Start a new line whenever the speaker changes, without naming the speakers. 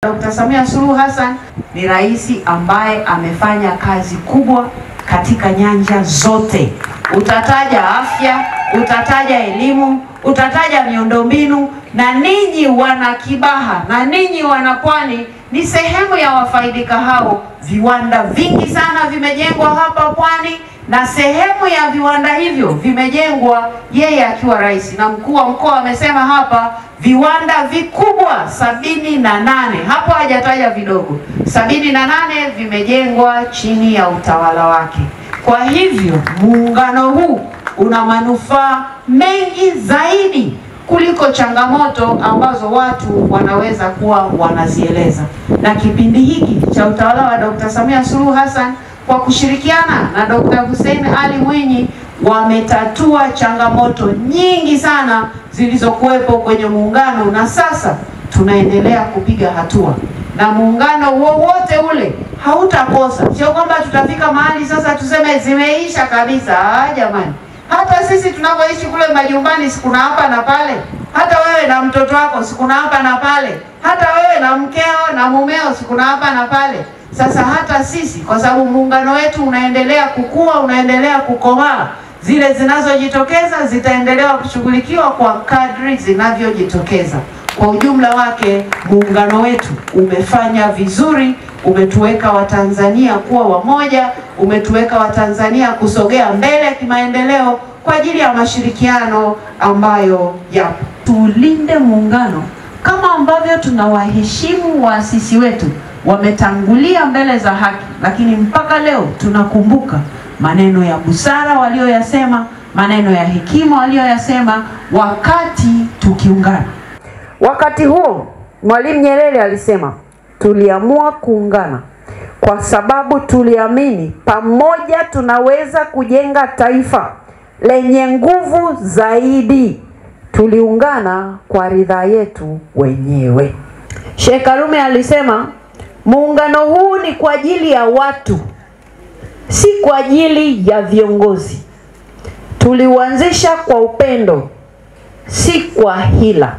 Dr. Samia Suluhu Hassan ni rais ambaye amefanya kazi kubwa katika nyanja zote. Utataja afya, utataja elimu, utataja miundombinu, na ninyi wana Kibaha na ninyi wana Pwani ni sehemu ya wafaidika hao. Viwanda vingi sana vimejengwa hapa Pwani, na sehemu ya viwanda hivyo vimejengwa yeye akiwa rais, na mkuu wa mkoa amesema hapa viwanda vikubwa 78, hapo hajataja vidogo, 78 vimejengwa chini ya utawala wake. Kwa hivyo muungano huu una manufaa mengi zaidi kuliko changamoto ambazo watu wanaweza kuwa wanazieleza. Na kipindi hiki cha utawala wa Dr. Samia Suluhu Hassan kwa kushirikiana na Dr. Hussein Ali Mwinyi wametatua changamoto nyingi sana zilizokuwepo kwenye muungano, na sasa tunaendelea kupiga hatua. Na muungano wowote ule hautakosa. Sio kwamba tutafika mahali sasa tuseme zimeisha kabisa. Jamani, hata sisi tunavyoishi kule majumbani sikuna hapa na pale. Hata wewe na mtoto wako sikuna hapa na pale. Hata wewe na mkeo na mumeo sikuna hapa na pale. Sasa hata sisi, kwa sababu muungano wetu unaendelea kukua, unaendelea kukomaa, zile zinazojitokeza zitaendelea kushughulikiwa kwa kadri zinavyojitokeza. Kwa ujumla wake, muungano wetu umefanya vizuri, umetuweka Watanzania kuwa wamoja, umetuweka Watanzania kusogea mbele kimaendeleo kwa ajili ya mashirikiano ambayo yapo. Tulinde muungano kama ambavyo tunawaheshimu waasisi wetu, wametangulia mbele za haki, lakini mpaka leo tunakumbuka maneno ya busara walioyasema, maneno ya hekima walioyasema wakati tukiungana. Wakati huo Mwalimu Nyerere alisema tuliamua kuungana kwa sababu tuliamini pamoja tunaweza kujenga taifa lenye nguvu zaidi. Tuliungana kwa ridhaa yetu wenyewe. Sheikh Karume alisema muungano huu ni kwa ajili ya watu, si kwa ajili ya viongozi. Tuliuanzisha kwa upendo, si kwa hila.